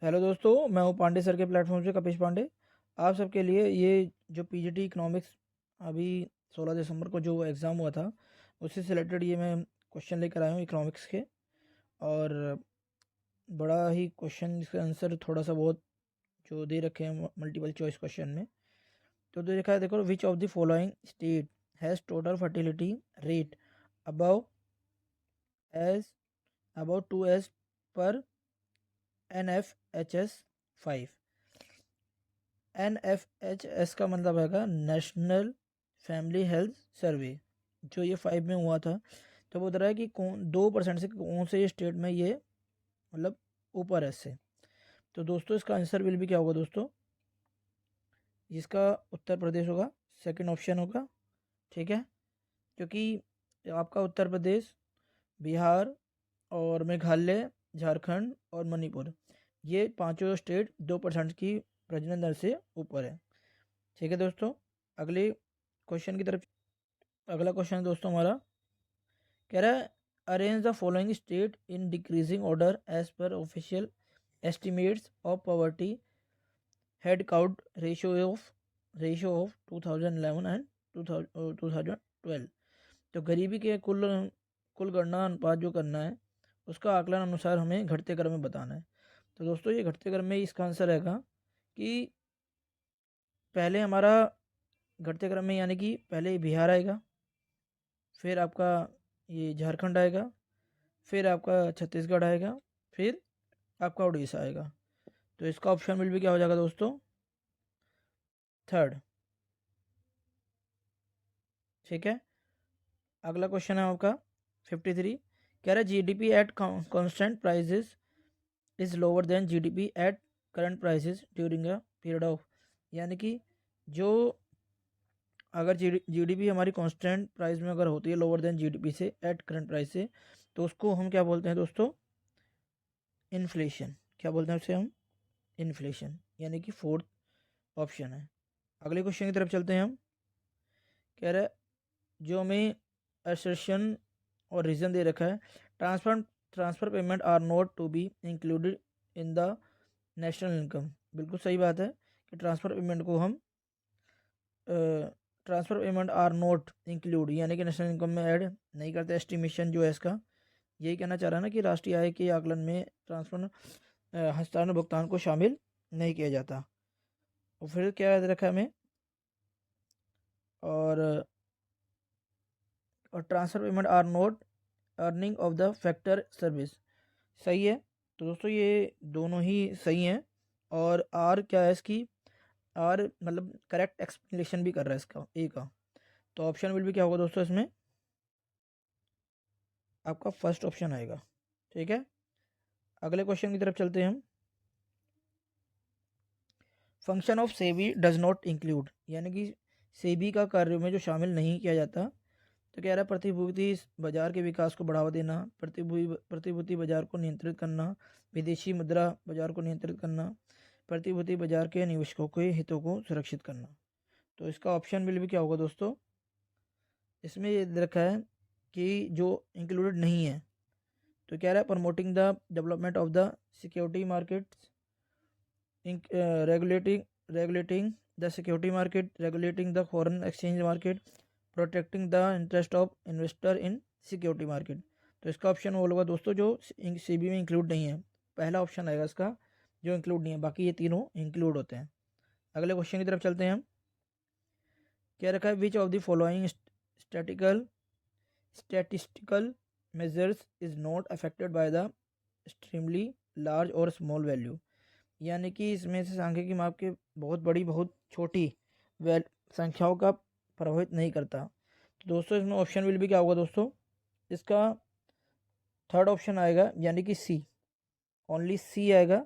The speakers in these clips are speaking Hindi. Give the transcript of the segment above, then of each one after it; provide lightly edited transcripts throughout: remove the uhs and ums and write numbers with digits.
हेलो दोस्तों, मैं हूँ पांडे सर के प्लेटफॉर्म से कपिश पांडे। आप सबके लिए ये जो पीजीटी इकोनॉमिक्स अभी 16 दिसंबर को जो एग्ज़ाम हुआ था उससे सिलेक्टेड ये मैं क्वेश्चन लेकर आया हूँ इकोनॉमिक्स के। और बड़ा ही क्वेश्चन इसका आंसर थोड़ा सा बहुत जो दे रखे हैं मल्टीपल चॉइस क्वेश्चन में। तो दे रखा है, देखो, which of the following state has total fertility rate above as about 2 पर NFHS 5। NFHS का मतलब है नेशनल फैमिली हेल्थ सर्वे, जो ये 5 में हुआ था। तो वो बता रहा है कि कौन 2% से कौन से स्टेट में ये मतलब ऊपर है इससे। तो दोस्तों इसका आंसर विल भी क्या होगा दोस्तों, इसका उत्तर प्रदेश होगा, सेकंड ऑप्शन होगा। ठीक है, क्योंकि आपका उत्तर प्रदेश, बिहार और मेघालय, झारखंड और मणिपुर, ये पांचों स्टेट 2% की प्रजनन दर से ऊपर है। ठीक है दोस्तों, अगले क्वेश्चन की तरफ। अगला क्वेश्चन है दोस्तों हमारा, कह रहा है arrange the following state in decreasing order as पर official estimates of poverty head count ratio of 2011 and 2012। तो गरीबी के कुल कुल गणना अनुपात जो करना है उसका आकलन अनुसार हमें घटते क्रम में बताना है। तो दोस्तों ये घटते क्रम में इसका आंसर रहेगा कि पहले हमारा घटते क्रम में यानी कि पहले बिहार आएगा, फिर आपका ये झारखंड आएगा, फिर आपका छत्तीसगढ़ आएगा, फिर आपका उड़ीसा आएगा। तो इसका ऑप्शन मिल भी क्या हो जाएगा दोस्तों, थर्ड। ठीक है, अगला क्वेश्चन है आपका 53, कह रहा है GDP at constant prices is lower than GDP at current prices during a period of, यानी कि जो अगर जीडीपी हमारी कांस्टेंट प्राइस में अगर होती है लोअर देन जीडीपी से एट करंट प्राइस से, तो उसको हम क्या बोलते हैं दोस्तों, इन्फ्लेशन। क्या बोलते हैं उसे हम, इन्फ्लेशन, यानी कि फोर्थ ऑप्शन है। अगले क्वेश्चन की तरफ चलते हैं हम। कह रहा है जो हमें असर्शन और रीजन दे रखा है, transfer transfer payment are not to be included in the national income. बिल्कुल सही बात है कि ट्रांसफर पेमेंट को हम transfer payment are not include यानी कि नेशनल इनकम में ऐड नहीं करते। एस्टिमेशन जो है इसका यही कहना चाह रहा है ना कि राष्ट्रीय आय के आकलन में ट्रांसफर हस्तांतरण भुगतान को शामिल नहीं किया जाता। और फिर क्या याद रखा हमें, और transfer payment are not earning of the factor service. सही है, तो दोस्तों ये दोनों ही सही हैं। और आर क्या है इसकी, आर मतलब करेक्ट एक्सप्लेनेशन भी कर रहा है इसका ए का। तो ऑप्शन विल भी क्या होगा दोस्तों इसमें, आपका फर्स्ट ऑप्शन आएगा। ठीक है, अगले क्वेश्चन की तरफ चलते हैं हम। Function of SEBI does not include, यानी कि सेबी का कार्यों में जो शामिल नहीं किया जाता। तो कह रहा है प्रतिभूति बाजार के विकास को बढ़ावा देना, प्रतिभूति बाजार को नियंत्रित करना, विदेशी मुद्रा बाजार को नियंत्रित करना, प्रतिभूति बाजार के निवेशकों के हितों को सुरक्षित करना। तो इसका ऑप्शन बिल भी क्या होगा दोस्तों, इसमें ये दे रखा है कि जो इंक्लूडेड नहीं है। तो कह रहा है promoting the development of the security markets, regulating the security market, regulating the foreign exchange market, protecting the interest of investor in security market। तो इसका ऑप्शन वो होगा दोस्तों जो सीबी में इंक्लूड नहीं है। पहला ऑप्शन आएगा इसका जो इंक्लूड नहीं है, बाकी ये तीनों इंक्लूड होते हैं। अगले क्वेश्चन की तरफ चलते हैं हम। क्या रखा है, विच of the following statistical measures is not affected by the extremely large और स्मॉल वैल्यू, यानी कि इसमें से सांख्यिकी माप के बहुत बड़ी बहुत छोटी वैल संख्याओं का प्रभावित नहीं करता। तो दोस्तों इसमें ऑप्शन विल भी क्या होगा दोस्तों, इसका थर्ड ऑप्शन आएगा, यानी कि सी, ओनली सी आएगा,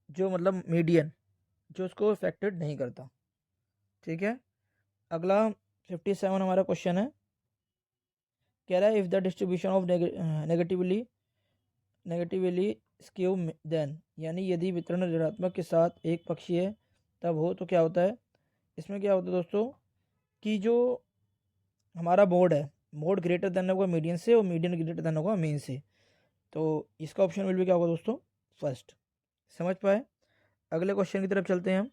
जो मतलब मीडियन, जो उसको इफेक्टेड नहीं करता। ठीक है, अगला 57 हमारा क्वेश्चन है। कह रहा है if the distribution of negatively skew then, यानी यदि वितरण ऋणात्मक के साथ एक पक्षीय तब हो तो क्या होता है। इसमें क्या होता है दोस्तों कि जो हमारा मोड है, मोड ग्रेटर देन होगा मीडियन से और मीडियन ग्रेटर देन होगा मीन से। तो इसका ऑप्शन विल भी क्या होगा दोस्तों, फर्स्ट। समझ पाए? अगले क्वेश्चन की तरफ चलते हैं हम।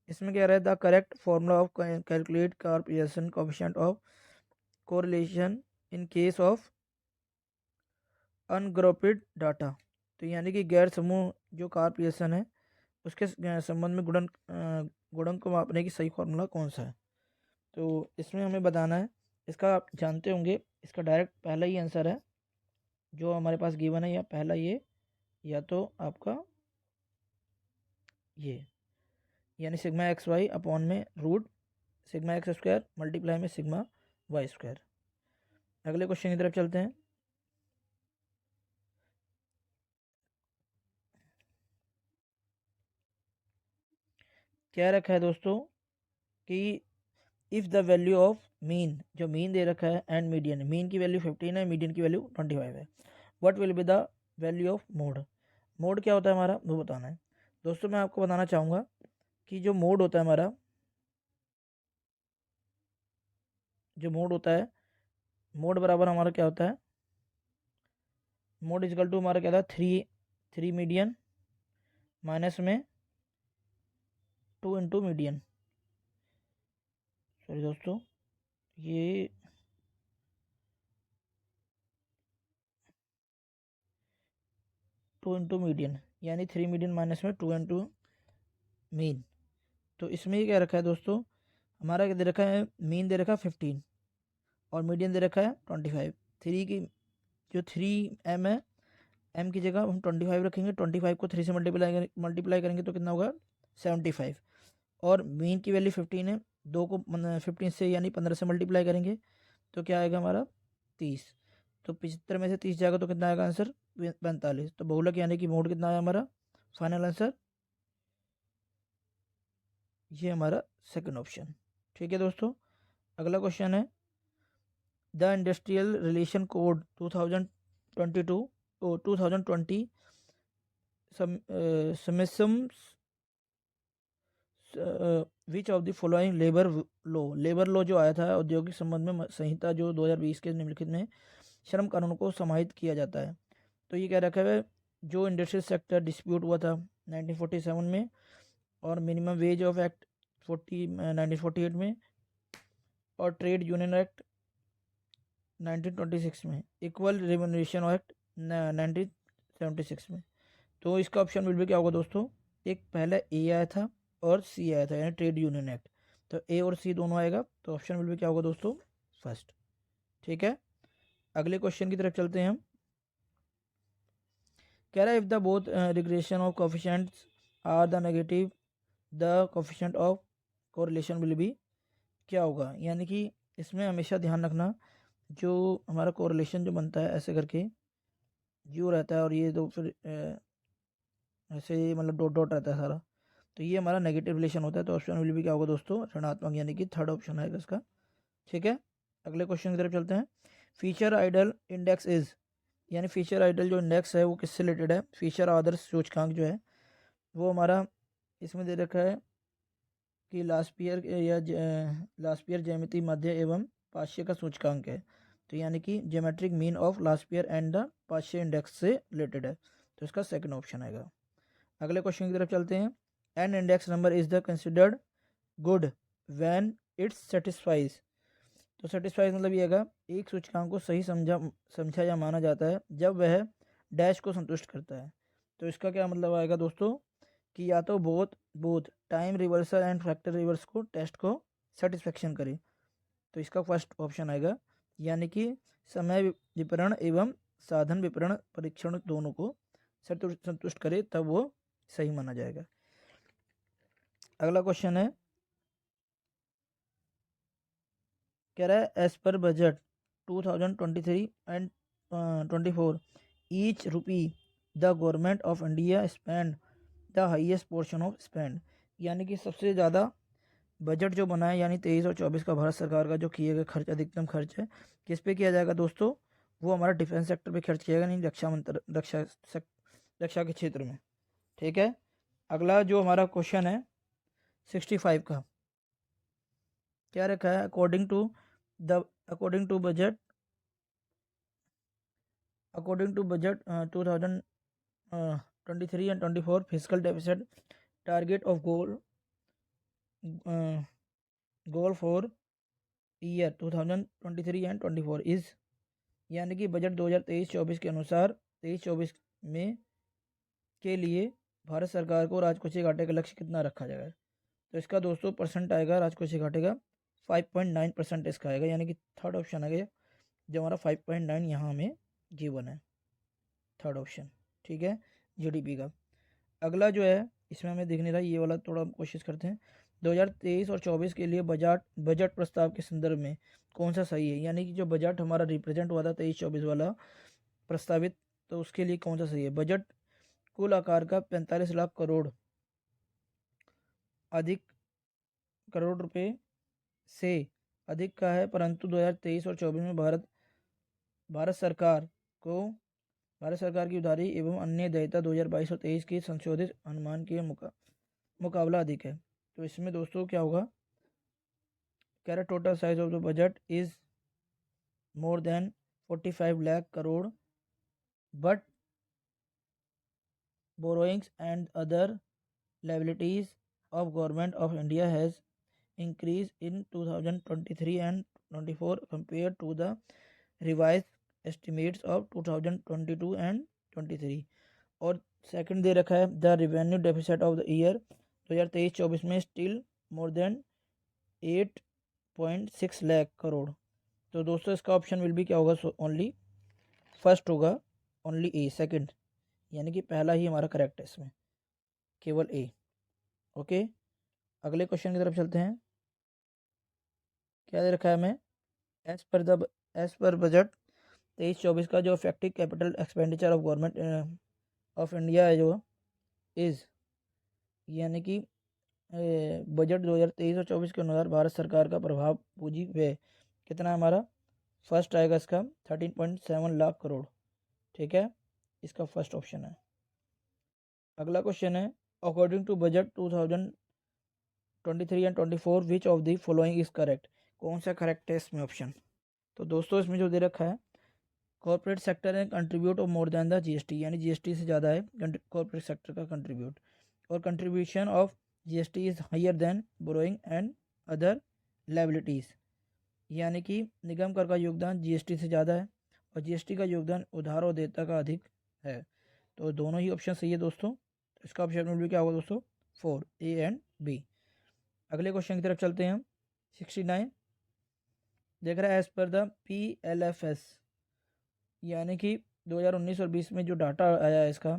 इसमें क्या रहा है, the correct formula of calculate corporation coefficient of correlation in case of ungrouped data. तो यानी कि गैर समूह जो कॉर्परेशन है उसके संबंध में गुणन को मापने की सही फॉर्मूला कौन सा है। तो इसमें हमें बताना है, इसका आप जानते होंगे, इसका डायरेक्ट पहला ही आंसर है जो हमारे पास गिवन है, या पहला ये, या तो आपका ये, यानी सिग्मा एक्स वाई अपॉन में root sigma x square multiply में सिग्मा वाई स्क्वायर। अगले क्वेश्चन की तरफ चलते हैं। क्या रखा है दोस्तों कि if the value of mean, जो मीन दे रखा है, एंड मीडियन, मीन की वैल्यू 15 है, मीडियन की वैल्यू 25 है, what will be the value of mode. Mode क्या होता है हमारा, वो बताना है दोस्तों। मैं आपको बताना चाहूँगा कि जो मोड होता है हमारा, जो मोड होता है, मोड बराबर हमारा क्या होता है, मोड इजकल टू हमारा क्या था, थ्री मीडियन माइनस में 2 इंटू मीडियन। सॉरी दोस्तों, ये 2 इंटू मीडियन, यानी 3 मीडियन माइनस में 2 इंटू मीन। तो इसमें ये क्या रखा है दोस्तों, हमारा क्या दे रखा है, मीन दे रखा है 15 और मीडियन दे रखा है 25। थ्री की जो 3m है, m की जगह हम 25 रखेंगे, 25 को 3 से मल्टीप्लाई करेंगे तो कितना होगा 75, और मीन की वैल्यू 15 है, 2 को 15 से यानी 15 से मल्टीप्लाई करेंगे तो क्या आएगा हमारा 30। तो 75 में से 30 जाएगा तो कितना आएगा आंसर 45। तो बहुलक यानी कि मोड कितना आया हमारा, फाइनल आंसर ये हमारा सेकंड ऑप्शन। ठीक है दोस्तों, अगला क्वेश्चन है, the industrial relation code 2022 2020 submissions which of the following labour law जो आया था औद्योगिक संबंध में संहिता जो 2020 के निम्नलिखित में श्रम कानून को समाहित किया जाता है। तो ये क्या रखा है, जो इंडस्ट्रियल सेक्टर डिस्प्यूट हुआ था 1947 में, और मिनिमम वेज ऑफ एक्ट 1948 में, और ट्रेड यूनियन एक्ट 1926 में, इक्वल रेम्यूनरेशन एक्ट 1976 में। तो इसका ऑप्शन विल भी क्या होगा दोस्तों, एक पहले ए आया था और सी आया था, यानी ट्रेड यूनियन एक्ट। तो ए और सी दोनों आएगा, तो ऑप्शन विल भी क्या होगा दोस्तों, फर्स्ट। ठीक है, अगले क्वेश्चन की तरफ चलते हैं हम। कह रहा है, if the both regression of coefficients are the negative, the coefficient of correlation will be, क्या होगा, यानी कि इसमें हमेशा ध्यान रखना, जो हमारा कोरिलेशन जो बनता है ऐसे करके जो रहता है, और ये तो फिर ऐसे मतलब डॉट डॉट रहता है सारा, तो ये हमारा नेगेटिव रिलेशन होता है। तो ऑप्शन विल भी क्या होगा दोस्तों, ऋणात्मक, यानी कि थर्ड ऑप्शन है इसका। ठीक है, अगले क्वेश्चन की तरफ चलते हैं। फीचर आइडल इंडेक्स इज, यानी फीचर आइडल जो इंडेक्स है वो किससे रिलेटेड है, फीचर आदर्श सूचकांक जो है वो हमारा इसमें दे रखा है कि लास्पियर या लास्पियर ज्यामिति मध्य एवं पाश्य का सूचकांक है। तो यानी कि geometric mean of Laspeyres and the Paasche index से रिलेटेड है, तो इसका सेकंड ऑप्शन आएगा। अगले क्वेश्चन की तरफ चलते हैं। An index number is the considered good when it's satisfies. तो सेटिस्फाइज मतलब ये है, एक सूचकांक को सही समझा या माना जाता है जब वह डैश को संतुष्ट करता है। तो इसका क्या मतलब आएगा दोस्तों, कि या तो both both time reversal and factor reverse को टेस्ट को सेटिस्फेक्शन करे, तो इसका फर्स्ट ऑप्शन आएगा, यानी कि समय विपरण एवं साधन विपरण परीक्षण दोनों को संतुष्ट करे तब वो सही माना जाएगा। अगला क्वेश्चन है, कह रहा है एज पर budget 2023 and 24 each rupee the government of India spend the highest portion of spend, यानी कि सबसे ज़्यादा बजट जो बना है यानी 23 और 24 का भारत सरकार का जो किए गए खर्च, अधिकतम खर्च है किस पे किया जाएगा दोस्तों, वो हमारा डिफेंस सेक्टर पे खर्च किया जाएगा, नहीं रक्षा के क्षेत्र में। ठीक है, अगला जो हमारा क्वेश्चन है 65 का, क्या रखा है, according to budget 2000 2023 and 24 fiscal deficit target of goal for year 2023 and 24 is, यानी कि बजट 2023-24 के अनुसार 23-24 में के लिए भारत सरकार को राजकोषीय घाटे का लक्ष्य कितना रखा जाएगा। तो इसका दोस्तों परसेंट आएगा राजकोषीय घाटे का 5.9% इसका आएगा, यानी कि थर्ड ऑप्शन आएगा जो हमारा 5.9 यहाँ हमें गिवन है, थर्ड ऑप्शन। ठीक है, जीडीपी का। अगला जो है इसमें हमें दिख नहीं रहा, ये वाला थोड़ा कोशिश करते हैं। 2023 और 24 के लिए बजट प्रस्ताव के संदर्भ में कौन सा सही है, यानी कि जो बजट हमारा रिप्रेजेंट हुआ था 23-24 वाला प्रस्तावित, तो उसके लिए कौन सा सही है। बजट कुल आकार का 45 लाख करोड़ अधिक करोड़ रुपए से अधिक का है, परंतु 2023 और 24 में भारत सरकार की उधारी एवं अन्य देयता 2022 और 23 की संशोधित अनुमान के मुकाबला अधिक है। तो इसमें दोस्तों क्या होगा, कह रहा total size of the budget is more than 45 lakh crore, but borrowings and other liabilities of government of India has increased in 2023 and 24 compared to the revised estimates of 2022 and 23। और सेकंड दे रखा है the revenue deficit of the year 2023-24 में still more than 8.6 lakh crore. तो दोस्तों इसका ऑप्शन विल भी क्या होगा, ओनली फर्स्ट होगा, ओनली ए, सेकंड, यानी कि पहला ही हमारा करेक्ट है इसमें, केवल ए। ओके, अगले क्वेश्चन की तरफ चलते हैं। क्या दे रखा है हमें, एज पर बजट 23-24 का जो effective capital expenditure of government of India है जो इज, यानी कि बजट 2023 और 24 के अनुसार भारत सरकार का प्रभाव पूंजी व्यय कितना है हमारा, फर्स्ट आएगा इसका 13.7 लाख करोड़। ठीक है, इसका फर्स्ट ऑप्शन है। अगला क्वेश्चन है according to budget 2023 and 24 which of the following is correct, कौन सा करेक्ट है इसमें ऑप्शन। तो दोस्तों इसमें जो दे रखा है कॉर्पोरेट सेक्टर है contribute of more than the GST, यानी जीएसटी से ज़्यादा है कॉर्पोरेट सेक्टर का कंट्रीब्यूट, और contribution of GST is higher than borrowing and other liabilities, यानी कि निगम कर का योगदान जीएसटी से ज़्यादा है और जीएसटी का योगदान उधार और देयता का अधिक है। तो दोनों ही ऑप्शन सही है दोस्तों। इसका ऑप्शन में भी क्या होगा दोस्तों, 4, ए एंड बी। अगले क्वेश्चन की तरफ चलते हैं हम। 69 देख रहा है एज पर द PLFS, यानी कि 2019 और 20 में जो डाटा आया है इसका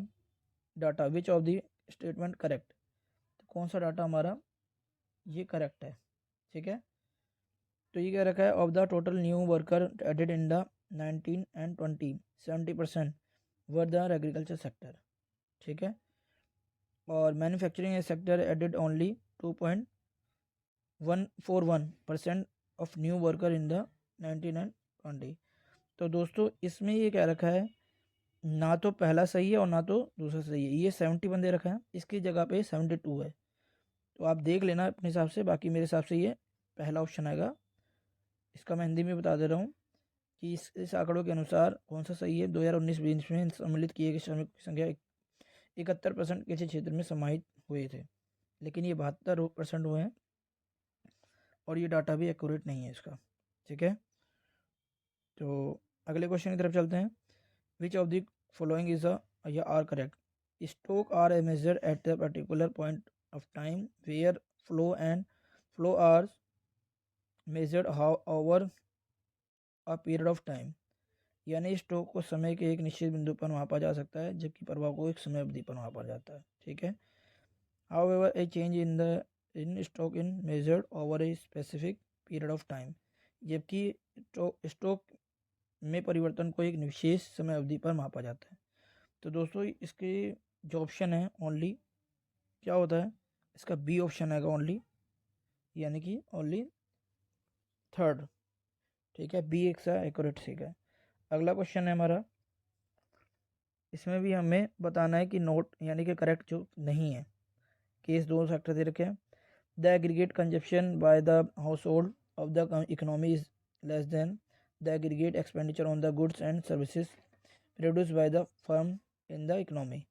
data which of the statement correct, तो कौन सा डाटा हमारा ये करेक्ट है। ठीक है, तो ये क्या रखा है of the total new worker added in the 19 and 20 70% were the agriculture sector. ठीक है, और manufacturing sector added only 2.141% of new worker in the 19 and 20। तो दोस्तों इसमें ये क्या रखा है, ना तो पहला सही है और ना तो दूसरा सही है। ये 70 बंदे रखा है, इसकी जगह पे 72 है। तो आप देख लेना अपने हिसाब से, बाकी मेरे हिसाब से ये पहला ऑप्शन आएगा। इसका मैं हिंदी में बता दे रहा हूँ कि इस आंकड़ों के अनुसार कौन सा सही है। 2019-20 में सम्मिलित किए गए श्रमिक की संख्या 71% कृषि क्षेत्र में समाहित हुए थे, लेकिन ये 72% हुए हैं और ये डाटा भी एक्यूरेट नहीं है इसका। ठीक है, तो अगले क्वेश्चन की तरफ चलते हैं। Which of the following is या are correct, stock are measured at the particular point of time where flow are measured over a period of time, यानी स्टॉक को समय के एक निश्चित बिंदु पर मापा जा सकता है जबकि प्रभाव को एक समय अवधि पर मापा जाता है। ठीक है, however A change in stock in measured over a specific period of time, जबकि स्टॉक में परिवर्तन को एक विशेष समय अवधि पर मापा जाता है। तो दोस्तों इसके जो ऑप्शन है ओनली क्या होता है, इसका बी ऑप्शन आएगा ओनली, यानी कि ओनली थर्ड। ठीक है, बी एक सा एक्यूरेट ठीक है। अगला क्वेश्चन है हमारा, इसमें भी हमें बताना है कि नोट यानी कि करेक्ट जो नहीं है। केस दो फैक्टर दे रखे हैं। The aggregate consumption by the house hold of the economy is less than the aggregate expenditure on the goods and services produce by the firm in the economy,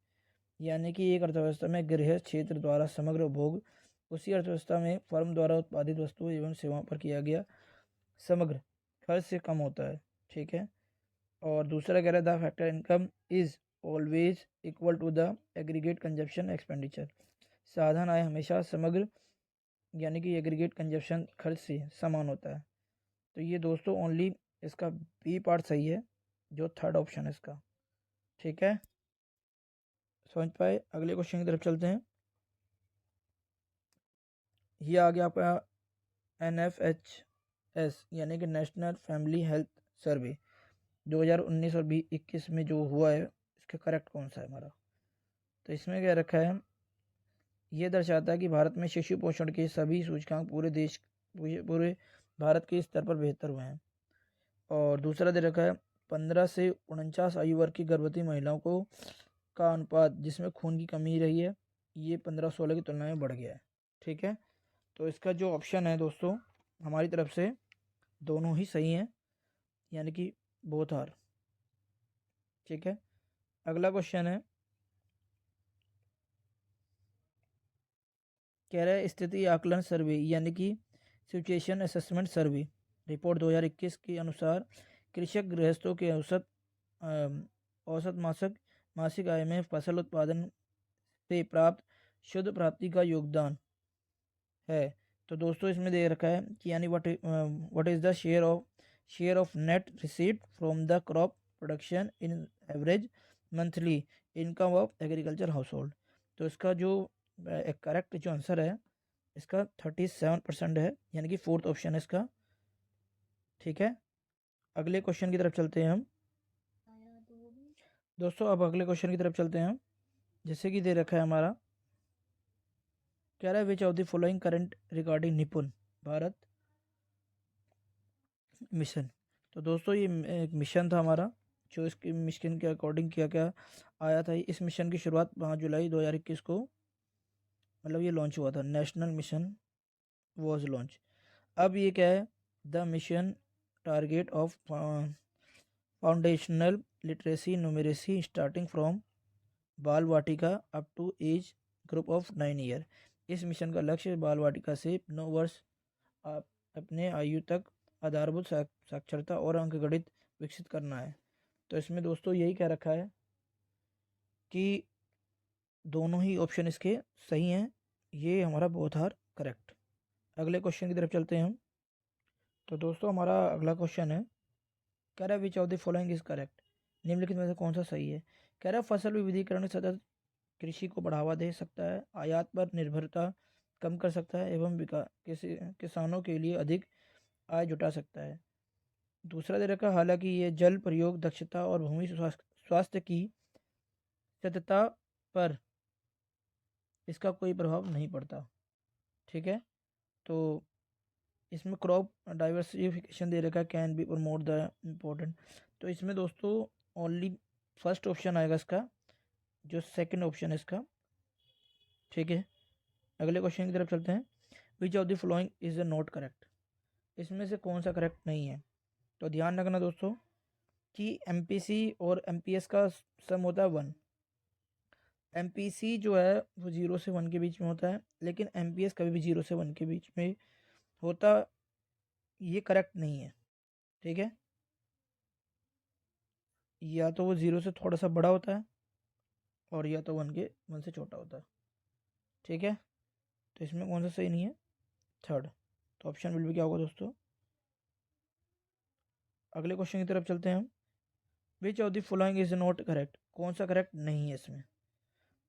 यानी कि एक अर्थव्यवस्था में गृह क्षेत्र द्वारा समग्र उपभोग उसी अर्थव्यवस्था में फर्म द्वारा उत्पादित वस्तुओं एवं सेवाओं पर किया गया समग्र खर्च से कम होता है। ठीक है। और दूसरा कह रहा है the factor income is always equal to the aggregate consumption expenditure. साधन आय हमेशा समग्र यानी कि एग्रीगेट कंजप्शन खर्च से समान होता है। तो ये दोस्तों ओनली इसका बी पार्ट सही है, जो थर्ड ऑप्शन है इसका। ठीक है, समझ पाए। अगले क्वेश्चन की तरफ चलते हैं। ये आ गया आपका NFHS यानी कि नेशनल फैमिली हेल्थ सर्वे 2019 और 2021 में जो हुआ है, इसका करेक्ट कौन सा है हमारा। तो इसमें क्या रखा है, ये दर्शाता है कि भारत में शिशु पोषण के सभी सूचकांक पूरे भारत के स्तर पर बेहतर हुए हैं। और दूसरा दे रखा है 15 से 49 आयु वर्ग की गर्भवती महिलाओं को का अनुपात जिसमें खून की कमी रही है, ये 15-16 की तुलना में बढ़ गया है। ठीक है, तो इसका जो ऑप्शन है दोस्तों हमारी तरफ से दोनों ही सही हैं, यानी कि बोथ आर। ठीक है, अगला क्वेश्चन है, कह रहा है स्थिति आकलन सर्वे यानी कि सिचुएशन असेसमेंट सर्वे रिपोर्ट 2021 के अनुसार कृषक गृहस्थों के औसत मासिक आय में फसल उत्पादन से प्राप्त शुद्ध प्राप्ति का योगदान है। तो दोस्तों इसमें दे रखा है कि यानी what is the share of net receipt from the crop production in average monthly income of agriculture house hold. तो इसका जो करेक्ट जो आंसर है इसका 37% है, यानी कि फोर्थ ऑप्शन है इसका। ठीक है, अगले क्वेश्चन की तरफ चलते हैं हम दोस्तों। अब अगले क्वेश्चन की तरफ चलते हैं हम, जैसे कि दे रखा है हमारा, कह रहा है विच of the following current regarding निपुण भारत मिशन। तो दोस्तों ये एक मिशन था हमारा, जो इसके मिशन के अकॉर्डिंग क्या क्या आया था। इस मिशन की शुरुआत 5 जुलाई 2021 को मतलब ये लॉन्च हुआ था। National mission was launch. अब ये क्या है, the mission target of foundational literacy numeracy starting from Bal Vatika up to age group of 9 year. इस मिशन का लक्ष्य बाल वाटिका से 9 वर्ष अपने आयु तक आधारभूत साक्षरता और अंकगणित विकसित करना है। तो इसमें दोस्तों यही कह रखा है कि दोनों ही ऑप्शन इसके सही हैं, ये हमारा बोथ आर करेक्ट। अगले क्वेश्चन की तरफ चलते हैं हम। तो दोस्तों हमारा अगला क्वेश्चन है, कह रहा है विच of the following is correct, निम्नलिखित में से कौन सा सही है। कह रहा है फसल विविधीकरण सतत कृषि को बढ़ावा दे सकता है, आयात पर निर्भरता कम कर सकता है एवं किसानों के लिए अधिक आय जुटा सकता है। दूसरा दे रखा, हालांकि ये जल प्रयोग दक्षता और भूमि स्वास्थ्य की सततता पर इसका कोई प्रभाव नहीं पड़ता। ठीक है, तो इसमें क्रॉप डाइवर्सिफिकेशन दे रखा है, can be promote the important. तो इसमें दोस्तों ओनली फर्स्ट ऑप्शन आएगा इसका, जो सेकंड ऑप्शन है इसका। ठीक है, अगले क्वेश्चन की तरफ चलते हैं। Which of the following is not correct, इसमें से कौन सा करेक्ट नहीं है। तो ध्यान रखना दोस्तों कि एमपीसी और एमपीएस का सम होता है 1। एमपीसी जो है वो 0 से 1 के बीच में होता है, लेकिन एमपीएस कभी भी 0 से 1 के बीच में होता, ये करेक्ट नहीं है। ठीक है, या तो वो 0 से थोड़ा सा बड़ा होता है और या तो 1 से छोटा होता है। ठीक है, तो इसमें कौन सा सही नहीं है, थर्ड। तो ऑप्शन विल भी क्या होगा दोस्तों। अगले क्वेश्चन की तरफ चलते हैं हम। विच of the following is not correct, कौन सा करेक्ट नहीं है इसमें।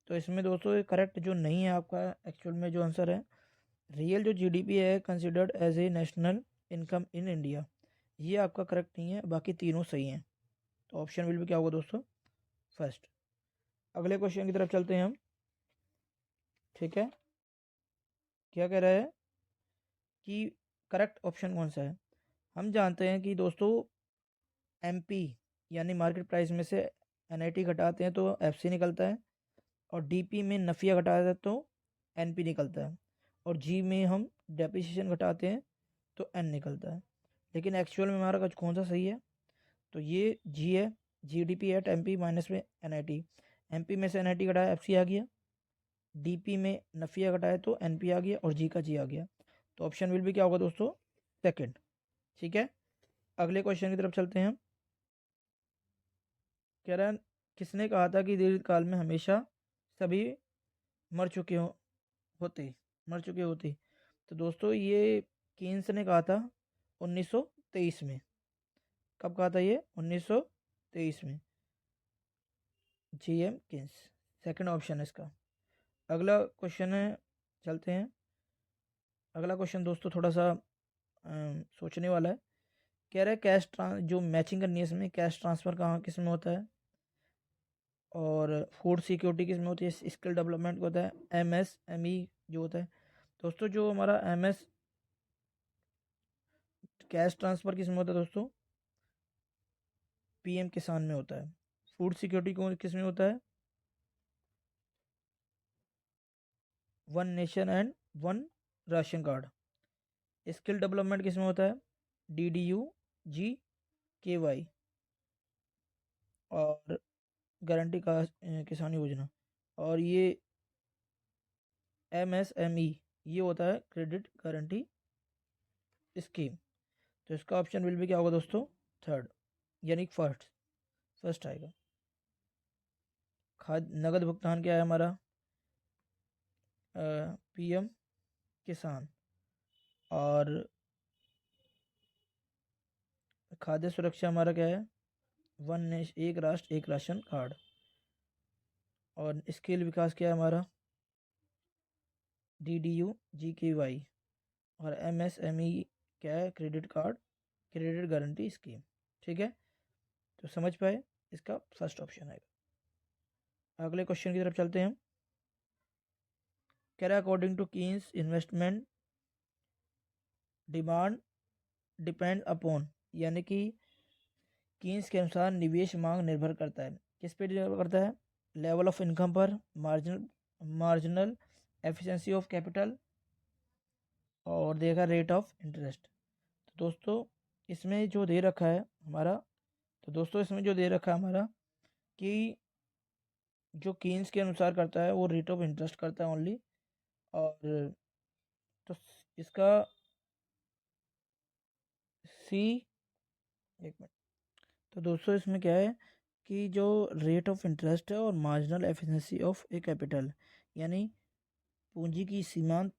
तो इसमें दोस्तों करेक्ट जो नहीं है आपका एक्चुअल में जो आंसर है, रियल जो जीडीपी है considered as a national income in India, ये आपका करेक्ट नहीं है, बाकी तीनों सही हैं। तो ऑप्शन विल भी क्या होगा दोस्तों, फर्स्ट। अगले क्वेश्चन की तरफ चलते हैं हम। ठीक है, क्या कह रहा है कि करेक्ट ऑप्शन कौन सा है। हम जानते हैं कि दोस्तों एमपी यानी मार्केट प्राइस में से एनआईटी घटाते हैं तो एफसी निकलता है, और डीपी में नफिया घटाते हैं तो एनपी निकलता है, और जी में हम डेप्रिसिएशन घटाते हैं तो एन निकलता है। लेकिन एक्चुअल में हमारा कौन सा सही है, तो ये जी है, जीडीपी एट एमपी माइनस में एनआईटी। एमपी में से एनआईटी घटाया एफसी आ गया, डीपी में नफिया घटाया तो एनपी आ गया और जी का जी आ गया। तो ऑप्शन विल भी क्या होगा दोस्तों, सेकंड। ठीक है, अगले क्वेश्चन की तरफ चलते हैं हम। कह रहा है किसने कहा था कि दीर्घकाल में हमेशा सभी मर चुके होते मर चुके होते। तो दोस्तों ये कीन्स ने कहा था 1923 में। कब कहा था ये, 1923 में, जीएम कीन्स। सेकंड ऑप्शन है इसका। अगला क्वेश्चन है, चलते हैं। अगला क्वेश्चन दोस्तों थोड़ा सा सोचने वाला है। कह रहा है जो मैचिंग करनी है इसमें, कैश ट्रांसफ़र कहाँ किस में होता है, और फूड सिक्योरिटी किस में होती है, स्किल डेवलपमेंट को होता है, एमएसएमई जो होता है। दोस्तों जो हमारा एमएस कैश ट्रांसफ़र किस में होता है दोस्तों, पीएम किसान में होता है। फूड सिक्योरिटी को किस में होता है, one nation and one ration card. Skill development किस में होता है, डीडीयू जी के वाई और गारंटी का किसान योजना। और ये एमएसएमई ये होता है क्रेडिट गारंटी स्कीम। तो इसका ऑप्शन विल भी क्या होगा दोस्तों, थर्ड, यानी फर्स्ट आएगा। खाद्य नगद भुगतान क्या है हमारा, पीएम किसान। और खाद्य सुरक्षा हमारा क्या है, एक राष्ट्र एक राशन कार्ड। और स्किल विकास क्या है हमारा, डीडीयू जीकेवाई। और एमएसएमई क्या है, क्रेडिट गारंटी स्कीम। ठीक है, तो समझ पाए, इसका फर्स्ट ऑप्शन आएगा। अगले क्वेश्चन की तरफ चलते हैं हम। कह रहा है according to Keynes investment demand depend upon, यानी कि कीन्स के अनुसार निवेश मांग निर्भर करता है, किस पे निर्भर करता है, लेवल ऑफ इनकम पर, मार्जिनल एफिशिएंसी ऑफ कैपिटल, और देगा रेट ऑफ इंटरेस्ट। तो दोस्तों इसमें जो दे रखा है हमारा, कि जो कीन्स के अनुसार करता है वो रेट ऑफ इंटरेस्ट करता है ओनली। और तो इसका सी, एक मिनट। तो दोस्तों इसमें क्या है कि जो रेट ऑफ इंटरेस्ट है और marginal efficiency of A capital, यानी पूंजी की सीमांत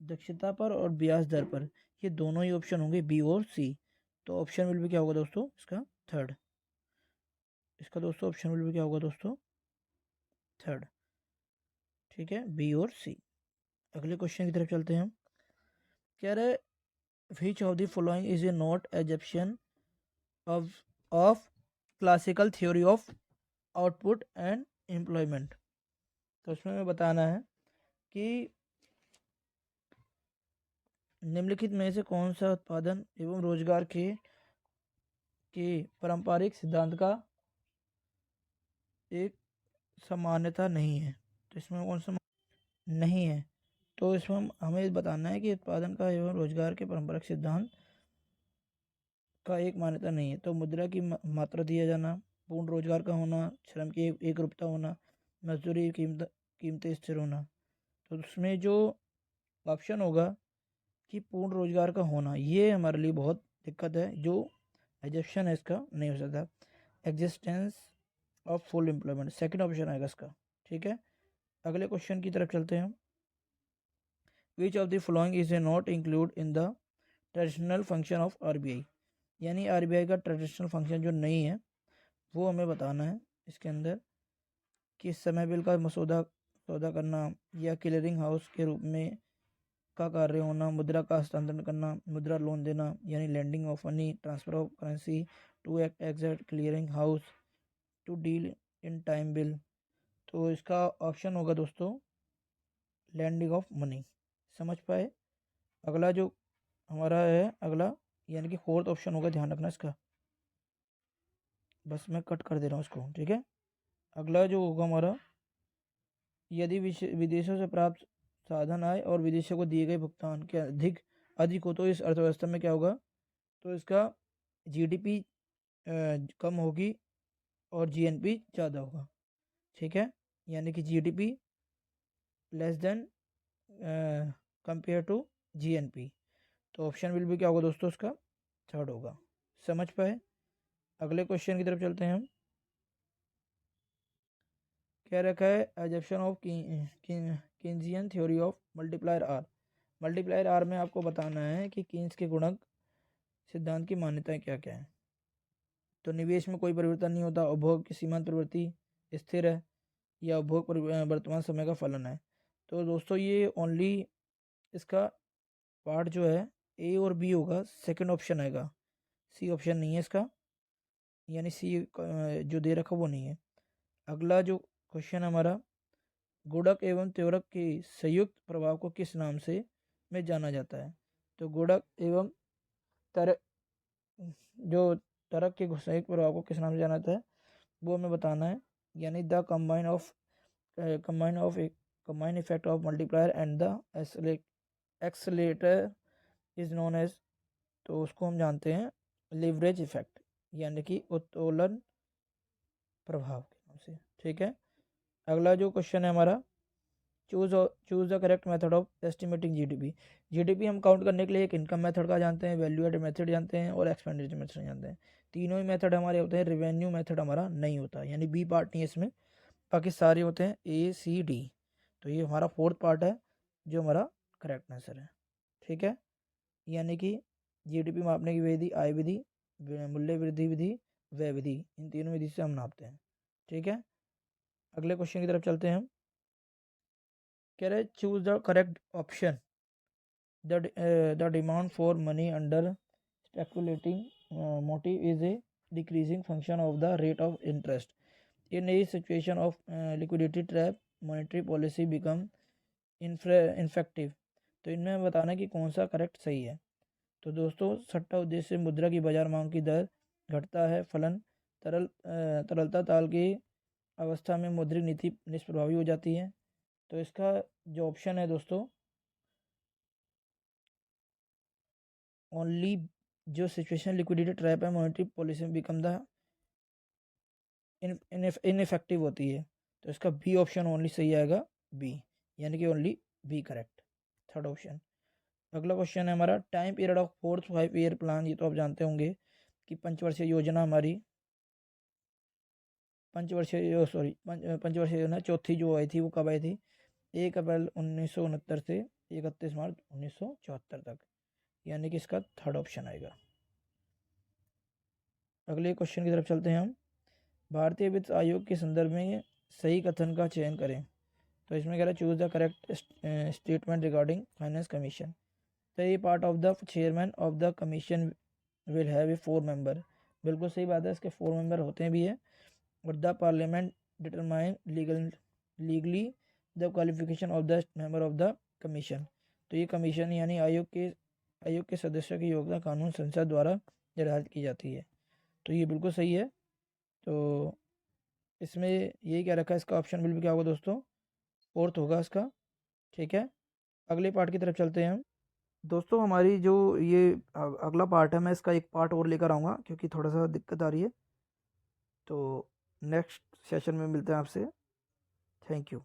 दक्षता पर और ब्याज दर पर, ये दोनों ही ऑप्शन होंगे बी और सी। तो ऑप्शन विल भी क्या होगा दोस्तों, इसका थर्ड। इसका दोस्तों ऑप्शन विल भी क्या होगा दोस्तों, थर्ड। ठीक है, बी और सी। अगले क्वेश्चन की तरफ चलते हैं हम। कह रहे विच of the following is a not assumption of classical theory of output and employment. तो इसमें हमें बताना है कि निम्नलिखित में से कौन सा उत्पादन एवं रोजगार के पारंपरिक सिद्धांत का एक समानता नहीं है। तो इसमें कौन सा नहीं है, तो इसमें हमें बताना है कि उत्पादन का एवं रोजगार के पारंपरिक सिद्धांत का एक मान्यता नहीं है। तो मुद्रा की मात्रा दिया जाना, पूर्ण रोजगार का होना, श्रम की एक रूपता होना, मजदूरी कीमतें स्थिर होना। तो उसमें जो ऑप्शन होगा कि पूर्ण रोजगार का होना, ये हमारे लिए बहुत दिक्कत है, जो एग्जेप्शन है इसका नहीं हो सकता। Existence of full employment, second option आएगा इसका। ठीक है, अगले क्वेश्चन की तरफ चलते हैं। Which of the following is a not include in the traditional function of RBI, यानी आरबीआई का ट्रेडिशनल फंक्शन जो नहीं है वो हमें बताना है इसके अंदर। कि समय बिल का सौदा करना, या क्लियरिंग हाउस के रूप में का कार्य होना, मुद्रा का हस्तांतरण करना, मुद्रा लोन देना, यानी lending of money, transfer of currency to act as clearing house, to deal in time bill. तो इसका ऑप्शन होगा दोस्तों लैंडिंग ऑफ मनी। समझ पाए। अगला जो हमारा है, अगला यानी कि फोर्थ ऑप्शन होगा, ध्यान रखना इसका। बस मैं कट कर दे रहा हूँ इसको। ठीक है, अगला जो होगा हमारा, यदि विदेशों से प्राप्त साधन आए और विदेशों को दिए गए भुगतान के अधिक अधिक हो तो इस अर्थव्यवस्था में क्या होगा, तो इसका जीडीपी कम होगी और जीएनपी ज़्यादा होगा। ठीक है, यानी कि GDP less than compare to GNP. तो ऑप्शन विल भी क्या होगा दोस्तों, उसका थर्ड होगा। समझ पाए? अगले क्वेश्चन की तरफ चलते हैं हम। क्या रखा है, assumption of Keynesian theory of multiplier are. Multiplier are में आपको बताना है कि कीन्स के गुणक सिद्धांत की मान्यताएं क्या क्या है। तो निवेश में कोई परिवर्तन नहीं होता, उपभोग की सीमांत प्रवृत्ति स्थिर है, या उपभोग वर्तमान समय का फलन है। तो दोस्तों ये ओनली इसका पार्ट जो है ए और बी होगा, सेकंड ऑप्शन आएगा, सी ऑप्शन नहीं है इसका, यानी सी जो दे रखा वो नहीं है। अगला जो क्वेश्चन हमारा, गुणक एवं त्वरक के संयुक्त प्रभाव को किस नाम से में जाना जाता है। तो गुणक एवं तर जो त्वरक के संयुक्त प्रभाव को किस नाम से जाना जाता है वो हमें बताना है, यानी the combined effect of multiplier and the accelerator is known as, तो उसको हम जानते हैं लिवरेज इफेक्ट, यानी कि उत्तोलन प्रभाव के नाम से। ठीक है, अगला जो क्वेश्चन है हमारा, choose the correct method of estimating GDP. GDP हम काउंट करने के लिए एक इनकम मेथड का जानते हैं, वैल्यू एडेड मेथड जानते हैं और एक्सपेंडिचर मेथड जानते हैं। तीनों ही मेथड हमारे होते हैं, रेवेन्यू मेथड हमारा नहीं होता, यानी बी पार्ट नहीं है इसमें, बाकी सारे होते हैं ए सी डी। तो ये हमारा फोर्थ पार्ट है जो हमारा करेक्ट आंसर है। ठीक है, यानी कि जीडीपी मापने की विधि आय विधि, मूल्य वृद्धि विधि, व्यय विधि, इन तीनों विधि से हम नापते हैं। ठीक है, अगले क्वेश्चन की तरफ चलते हैं हम। कह रहे choose the correct option, the demand for money under speculating motive is a decreasing function of the rate of interest in A situation of liquidity trap monetary policy become ineffective. तो इनमें बताना है कि कौन सा करेक्ट सही है। तो दोस्तों सट्टा उद्देश्य से मुद्रा की बाजार मांग की दर घटता है, फलन तरलता ताल की अवस्था में मौद्रिक नीति निष्प्रभावी हो जाती है। तो इसका जो ऑप्शन है दोस्तों, ओनली जो सिचुएशन लिक्विडिटी ट्रैप है मॉनेटरी पॉलिसी में बिकम द इनइफेक्टिव होती है। तो इसका बी ऑप्शन ओनली सही आएगा, बी, यानी कि only B correct, third option. अगला क्वेश्चन है हमारा, time period of fourth 5 year plan. ये तो आप जानते होंगे कि पंचवर्षीय योजना हमारी पंचवर्षीय योजना चौथी जो आई थी वो कब आई थी, 1 अप्रैल 1969 से 31 मार्च 1974 तक, यानी कि इसका थर्ड ऑप्शन आएगा। अगले क्वेश्चन की तरफ चलते हैं हम। भारतीय वित्त आयोग के संदर्भ में सही कथन का चयन करें। तो इसमें कह रहा है choose the correct statement regarding finance commission. तो ये part of the chairman of the commission will have a 4 member. बिल्कुल सही बात है, इसके 4 मेंबर होते भी है। और the parliament determine legally the qualification of the member of the commission. तो ये कमीशन यानी आयोग के सदस्यों की योग्यता कानून संसद द्वारा निर्धारित की जाती है। तो ये बिल्कुल सही है। तो इसमें यही क्या रखा है, इसका ऑप्शन बिल भी क्या होगा दोस्तों, फोर्थ होगा इसका। ठीक है, अगले पार्ट की तरफ चलते हैं हम। दोस्तों हमारी जो ये अगला पार्ट है, मैं इसका एक पार्ट और लेकर आऊँगा क्योंकि थोड़ा सा दिक्कत आ रही है। तो नेक्स्ट सेशन में मिलते हैं आपसे। Thank you.